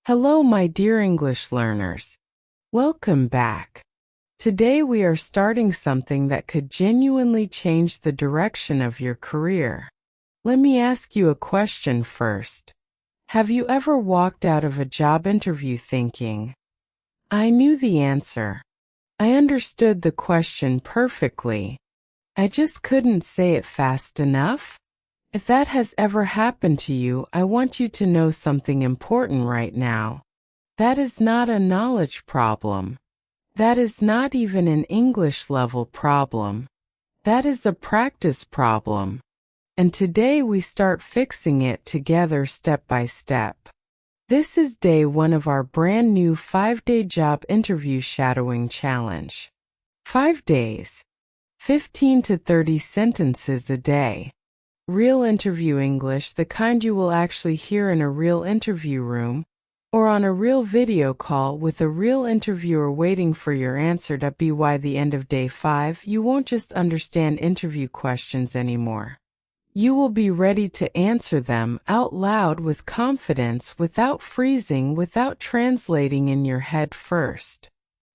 Hello, my dear English learners. Welcome back. Today we are starting something that could genuinely change the direction of your career. Let me ask you a question first. Have you ever walked out of a job interview thinking, I knew the answer. I understood the question perfectly. I just couldn't say it fast enough? If that has ever happened to you, I want you to know something important right now. That is not a knowledge problem. That is not even an English level problem. That is a practice problem. And today we start fixing it together step by step. This is day 1 of our brand new 5-day job interview shadowing challenge. 5 days. 15 to 30 sentences a day. Real interview English, the kind you will actually hear in a real interview room, or on a real video call with a real interviewer waiting for your answer. By the end of day 5, you won't just understand interview questions anymore. You will be ready to answer them out loud with confidence, without freezing, without translating in your head first.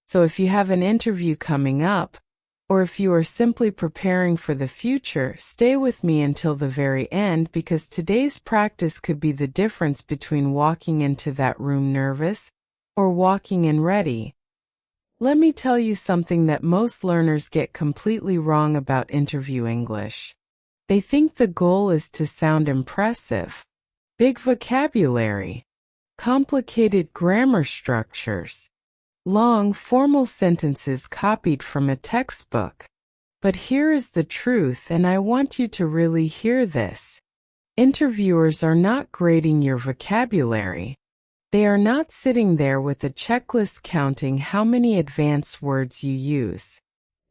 So if you have an interview coming up, or if you are simply preparing for the future, stay with me until the very end, because today's practice could be the difference between walking into that room nervous or walking in ready. Let me tell you something that most learners get completely wrong about interview English. They think the goal is to sound impressive. Big vocabulary. Complicated grammar structures. Long, formal sentences copied from a textbook. But here is the truth, and I want you to really hear this. Interviewers are not grading your vocabulary. They are not sitting there with a checklist counting how many advanced words you use.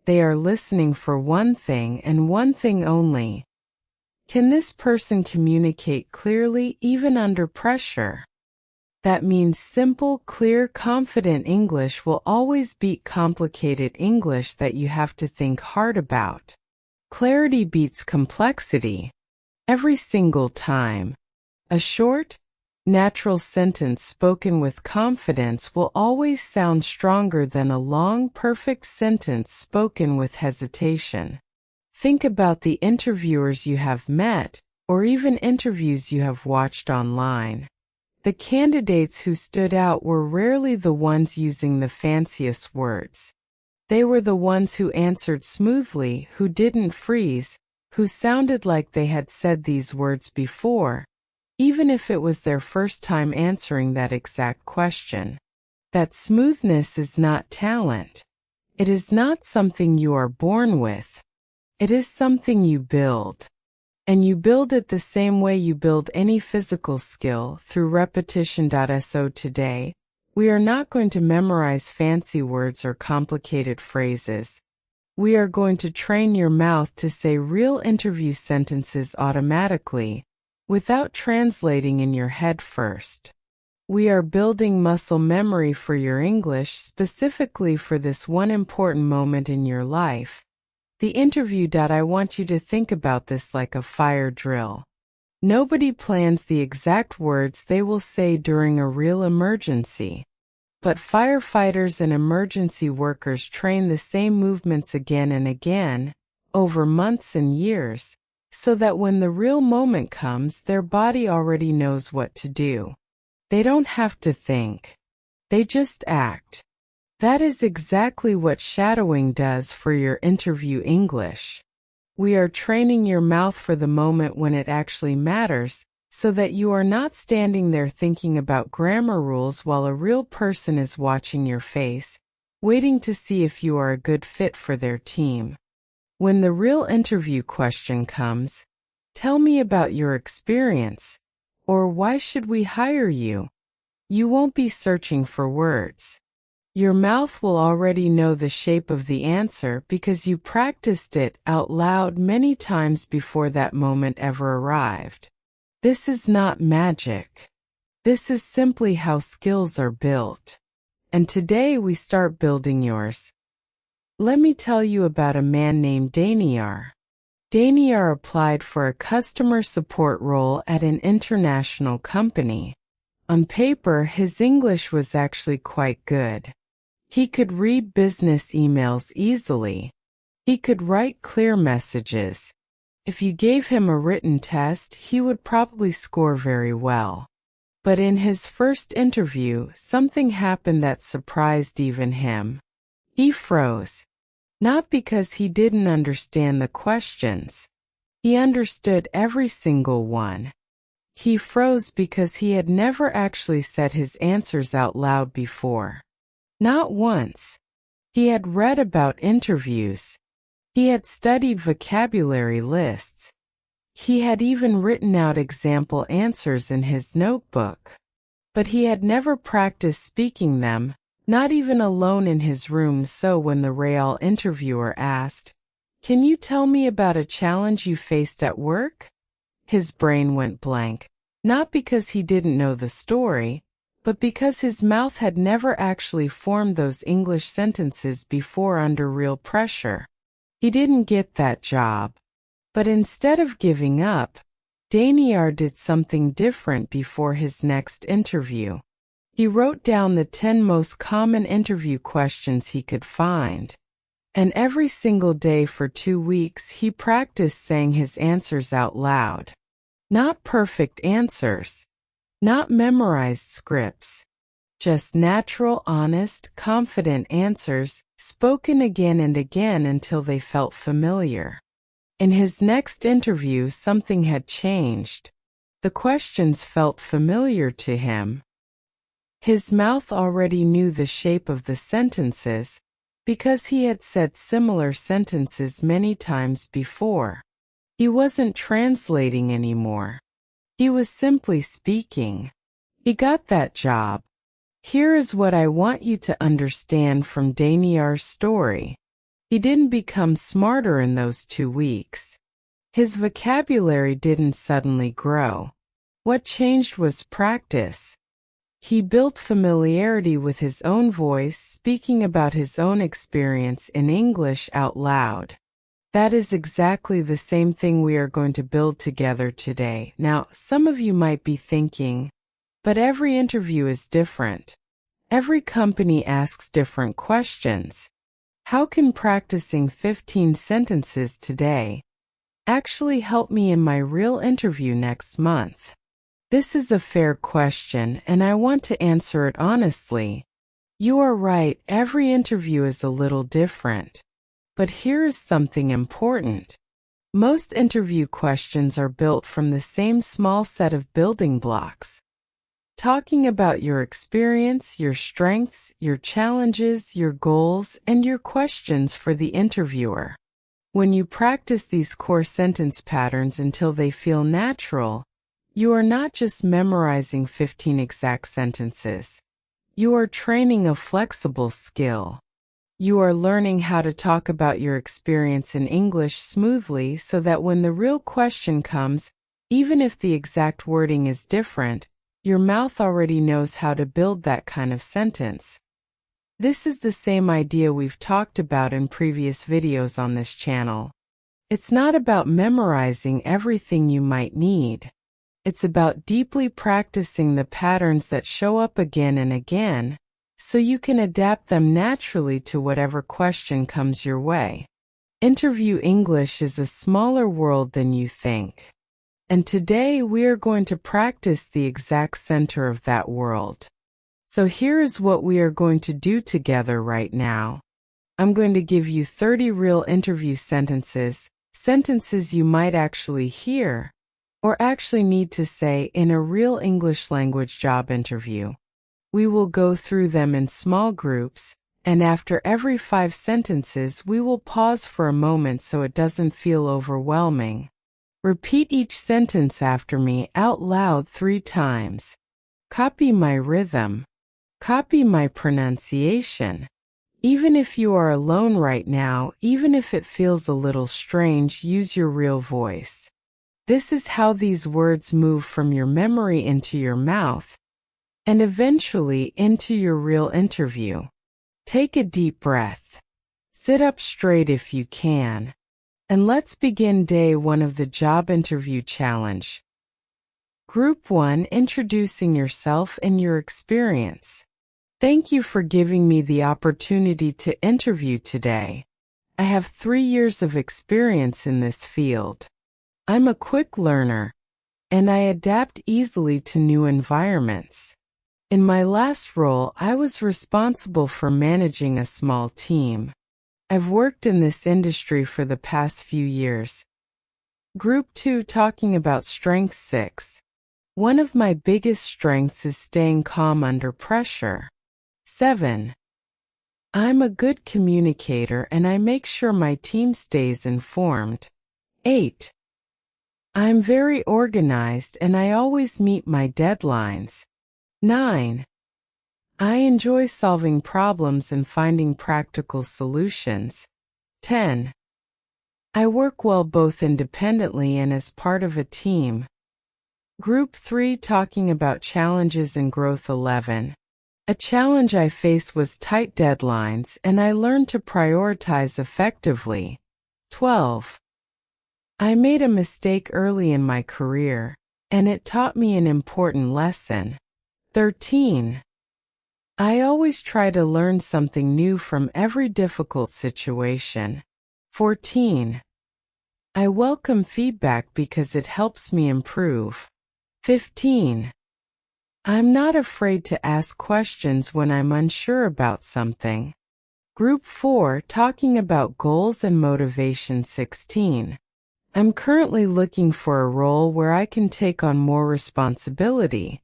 They are listening for one thing and one thing only. Can this person communicate clearly even under pressure? That means simple, clear, confident English will always beat complicated English that you have to think hard about. Clarity beats complexity. Every single time. A short, natural sentence spoken with confidence will always sound stronger than a long, perfect sentence spoken with hesitation. Think about the interviewers you have met, or even interviews you have watched online. The candidates who stood out were rarely the ones using the fanciest words. They were the ones who answered smoothly, who didn't freeze, who sounded like they had said these words before, even if it was their first time answering that exact question. That smoothness is not talent. It is not something you are born with. It is something you build. And you build it the same way you build any physical skill, through repetition. So today, we are not going to memorize fancy words or complicated phrases. We are going to train your mouth to say real interview sentences automatically, without translating in your head first. We are building muscle memory for your English, specifically for this one important moment in your life. The interview. I want you to think about this like a fire drill. Nobody plans the exact words they will say during a real emergency. But firefighters and emergency workers train the same movements again and again, over months and years, so that when the real moment comes, their body already knows what to do. They don't have to think. They just act. That is exactly what shadowing does for your interview English. We are training your mouth for the moment when it actually matters, so that you are not standing there thinking about grammar rules while a real person is watching your face, waiting to see if you are a good fit for their team. When the real interview question comes, tell me about your experience, or why should we hire you? You won't be searching for words. Your mouth will already know the shape of the answer because you practiced it out loud many times before that moment ever arrived. This is not magic. This is simply how skills are built. And today we start building yours. Let me tell you about a man named Daniar. Daniar applied for a customer support role at an international company. On paper, his English was actually quite good. He could read business emails easily. He could write clear messages. If you gave him a written test, he would probably score very well. But in his first interview, something happened that surprised even him. He froze. Not because he didn't understand the questions. He understood every single one. He froze because he had never actually said his answers out loud before. Not once. He had read about interviews. He had studied vocabulary lists. He had even written out example answers in his notebook. But he had never practiced speaking them, not even alone in his room. So when the real interviewer asked, "Can you tell me about a challenge you faced at work?" his brain went blank, not because he didn't know the story, but because his mouth had never actually formed those English sentences before under real pressure. He didn't get that job. But instead of giving up, Daniel did something different before his next interview. He wrote down the 10 most common interview questions he could find. And every single day for 2 weeks he practiced saying his answers out loud. Not perfect answers. Not memorized scripts. Just natural, honest, confident answers, spoken again and again until they felt familiar. In his next interview, something had changed. The questions felt familiar to him. His mouth already knew the shape of the sentences, because he had said similar sentences many times before. He wasn't translating anymore. He was simply speaking. He got that job. Here is what I want you to understand from Daniel's story. He didn't become smarter in those 2 weeks. His vocabulary didn't suddenly grow. What changed was practice. He built familiarity with his own voice, speaking about his own experience in English out loud. That is exactly the same thing we are going to build together today. Now, some of you might be thinking, but every interview is different. Every company asks different questions. How can practicing 15 sentences today actually help me in my real interview next month? This is a fair question, and I want to answer it honestly. You are right, every interview is a little different. But here is something important. Most interview questions are built from the same small set of building blocks. Talking about your experience, your strengths, your challenges, your goals, and your questions for the interviewer. When you practice these core sentence patterns until they feel natural, you are not just memorizing 15 exact sentences. You are training a flexible skill. You are learning how to talk about your experience in English smoothly so that when the real question comes, even if the exact wording is different, your mouth already knows how to build that kind of sentence. This is the same idea we've talked about in previous videos on this channel. It's not about memorizing everything you might need. It's about deeply practicing the patterns that show up again and again, so you can adapt them naturally to whatever question comes your way. Interview English is a smaller world than you think. And today we are going to practice the exact center of that world. So here is what we are going to do together right now. I'm going to give you 30 real interview sentences, sentences you might actually hear, or actually need to say in a real English language job interview. We will go through them in small groups, and after every 5 sentences we will pause for a moment so it doesn't feel overwhelming. Repeat each sentence after me out loud 3 times. Copy my rhythm. Copy my pronunciation. Even if you are alone right now, even if it feels a little strange, use your real voice. This is how these words move from your memory into your mouth, and eventually into your real interview. Take a deep breath. Sit up straight if you can. And let's begin day 1 of the job interview challenge. Group 1, introducing yourself and your experience. Thank you for giving me the opportunity to interview today. I have 3 years of experience in this field. I'm a quick learner, and I adapt easily to new environments. In my last role, I was responsible for managing a small team. I've worked in this industry for the past few years. Group 2, talking about strength 6. One of my biggest strengths is staying calm under pressure. 7. I'm a good communicator and I make sure my team stays informed. 8. I'm very organized and I always meet my deadlines. 9. I enjoy solving problems and finding practical solutions. 10. I work well both independently and as part of a team. Group 3, talking about challenges and growth 11. A challenge I faced was tight deadlines and I learned to prioritize effectively. 12. I made a mistake early in my career, and it taught me an important lesson. 13. I always try to learn something new from every difficult situation. 14. I welcome feedback because it helps me improve. 15. I'm not afraid to ask questions when I'm unsure about something. Group 4, talking about goals and motivation 16. I'm currently looking for a role where I can take on more responsibility.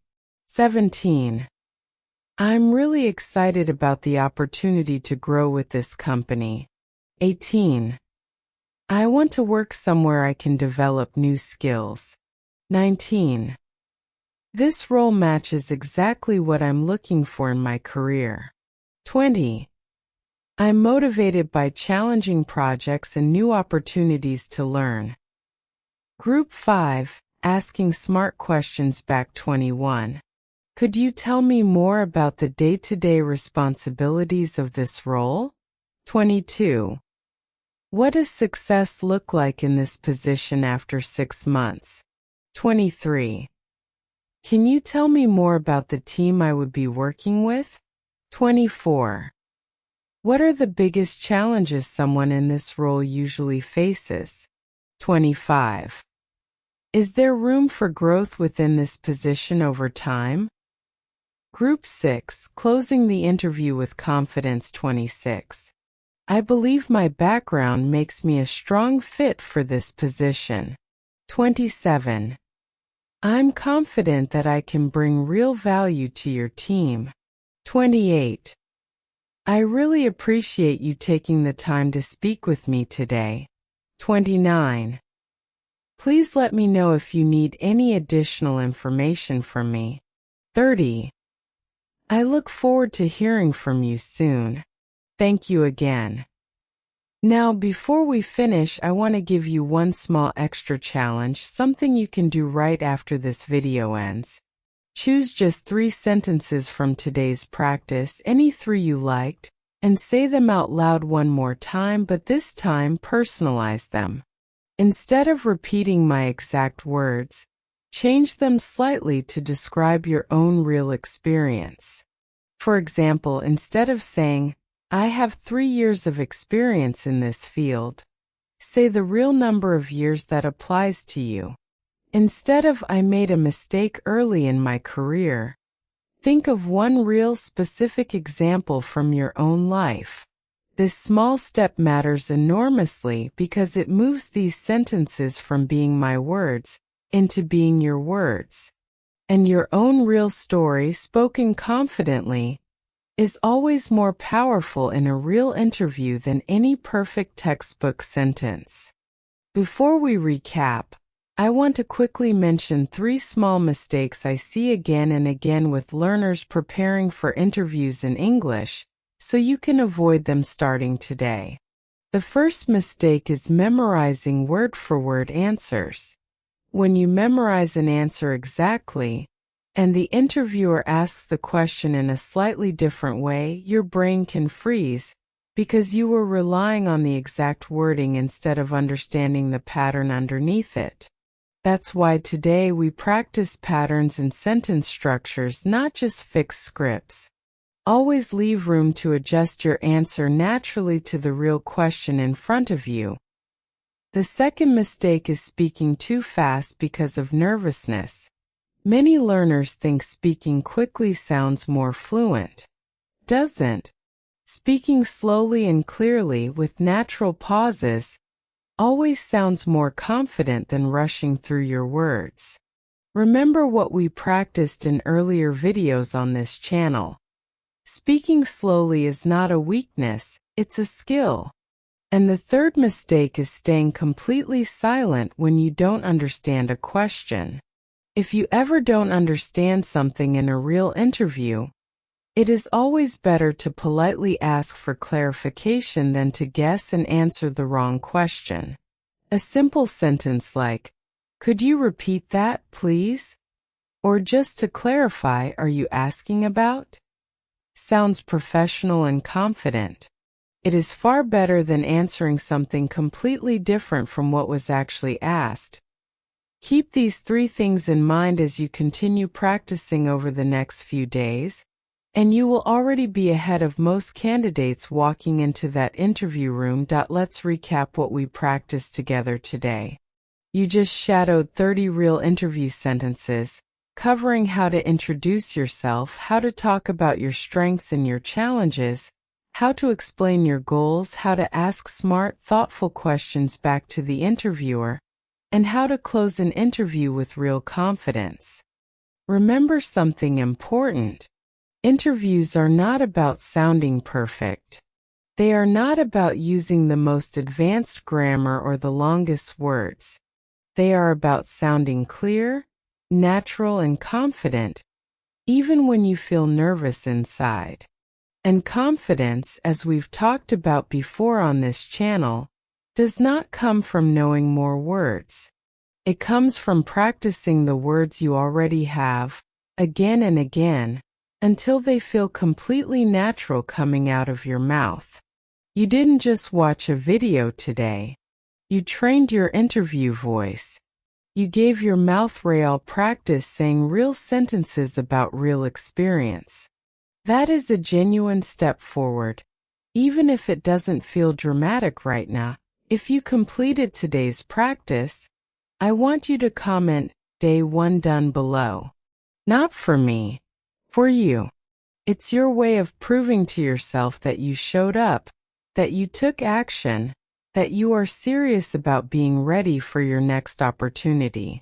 17. I'm really excited about the opportunity to grow with this company. 18. I want to work somewhere I can develop new skills. 19. This role matches exactly what I'm looking for in my career. 20. I'm motivated by challenging projects and new opportunities to learn. Group 5, asking smart questions back 21. Could you tell me more about the day-to-day responsibilities of this role? 22. What does success look like in this position after 6 months? 23. Can you tell me more about the team I would be working with? 24. What are the biggest challenges someone in this role usually faces? 25. Is there room for growth within this position over time? Group 6, closing the interview with confidence 26. I believe my background makes me a strong fit for this position. 27. I'm confident that I can bring real value to your team. 28. I really appreciate you taking the time to speak with me today. 29. Please let me know if you need any additional information from me. 30. I look forward to hearing from you soon. Thank you again. Now, before we finish, I want to give you one small extra challenge, something you can do right after this video ends. Choose just 3 sentences from today's practice, any 3 you liked, and say them out loud one more time, but this time personalize them. Instead of repeating my exact words, change them slightly to describe your own real experience. For example, instead of saying, I have 3 years of experience in this field, say the real number of years that applies to you. Instead of I made a mistake early in my career, think of one real specific example from your own life. This small step matters enormously because it moves these sentences from being my words into being your words. And your own real story, spoken confidently, is always more powerful in a real interview than any perfect textbook sentence. Before we recap, I want to quickly mention 3 small mistakes I see again and again with learners preparing for interviews in English, so you can avoid them starting today. The first mistake is memorizing word-for-word answers. When you memorize an answer exactly, and the interviewer asks the question in a slightly different way, your brain can freeze because you were relying on the exact wording instead of understanding the pattern underneath it. That's why today we practice patterns and sentence structures, not just fixed scripts. Always leave room to adjust your answer naturally to the real question in front of you. The second mistake is speaking too fast because of nervousness. Many learners think speaking quickly sounds more fluent. Doesn't. Speaking slowly and clearly with natural pauses always sounds more confident than rushing through your words. Remember what we practiced in earlier videos on this channel. Speaking slowly is not a weakness, it's a skill. And the third mistake is staying completely silent when you don't understand a question. If you ever don't understand something in a real interview, it is always better to politely ask for clarification than to guess and answer the wrong question. A simple sentence like, "Could you repeat that, please?" Or just to clarify, "Are you asking about?" sounds professional and confident. It is far better than answering something completely different from what was actually asked. Keep these 3 things in mind as you continue practicing over the next few days, and you will already be ahead of most candidates walking into that interview room. Let's recap what we practiced together today. You just shadowed 30 real interview sentences, covering how to introduce yourself, how to talk about your strengths and your challenges, how to explain your goals, how to ask smart, thoughtful questions back to the interviewer, and how to close an interview with real confidence. Remember something important. Interviews are not about sounding perfect. They are not about using the most advanced grammar or the longest words. They are about sounding clear, natural, and confident, even when you feel nervous inside. And confidence, as we've talked about before on this channel, does not come from knowing more words. It comes from practicing the words you already have, again and again, until they feel completely natural coming out of your mouth. You didn't just watch a video today. You trained your interview voice. You gave your mouth real practice saying real sentences about real experience. That is a genuine step forward. Even if it doesn't feel dramatic right now, if you completed today's practice, I want you to comment "Day 1 done" below. Not for me, for you. It's your way of proving to yourself that you showed up, that you took action, that you are serious about being ready for your next opportunity.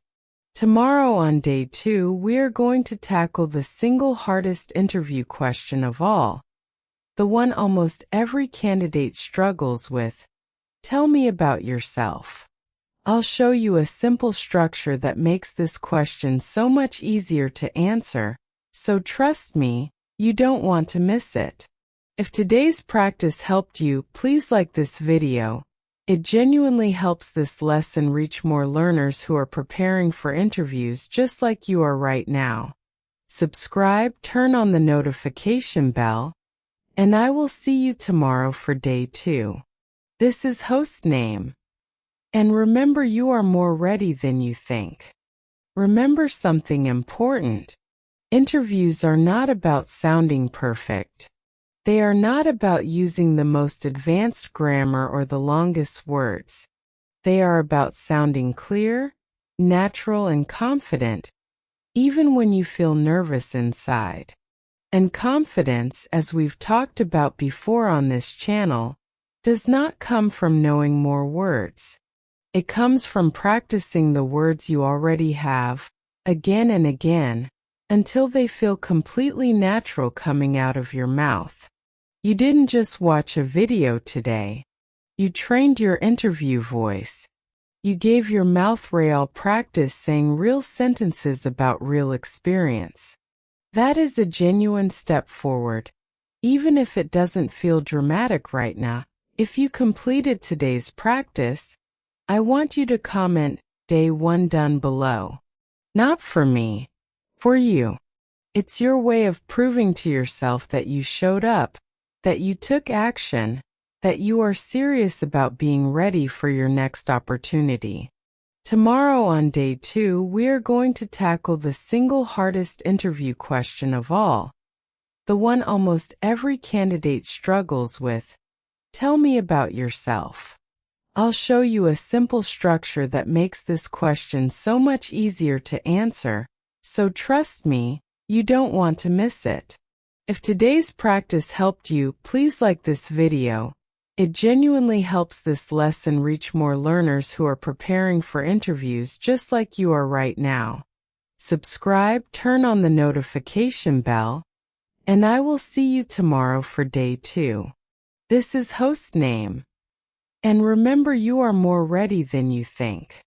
Tomorrow on day 2, we are going to tackle the single hardest interview question of all, the one almost every candidate struggles with. Tell me about yourself. I'll show you a simple structure that makes this question so much easier to answer, so trust me, you don't want to miss it. If today's practice helped you, please like this video. It genuinely helps this lesson reach more learners who are preparing for interviews just like you are right now. Subscribe, turn on the notification bell, and I will see you tomorrow for day 2. This is host name. And remember, you are more ready than you think. Remember something important. Interviews are not about sounding perfect. They are not about using the most advanced grammar or the longest words. They are about sounding clear, natural, and confident, even when you feel nervous inside. And confidence, as we've talked about before on this channel, does not come from knowing more words. It comes from practicing the words you already have, again and again, until they feel completely natural coming out of your mouth. You didn't just watch a video today. You trained your interview voice. You gave your mouth real practice saying real sentences about real experience. That is a genuine step forward. Even if it doesn't feel dramatic right now, if you completed today's practice, I want you to comment "Day 1 done" below. Not for me, for you. It's your way of proving to yourself that you showed up, that you took action, that you are serious about being ready for your next opportunity. Tomorrow on day 2, we are going to tackle the single hardest interview question of all, the one almost every candidate struggles with. Tell me about yourself. I'll show you a simple structure that makes this question so much easier to answer, so trust me, you don't want to miss it. If today's practice helped you, please like this video. It genuinely helps this lesson reach more learners who are preparing for interviews just like you are right now. Subscribe, turn on the notification bell, and I will see you tomorrow for day 2. This is host name. And remember, you are more ready than you think.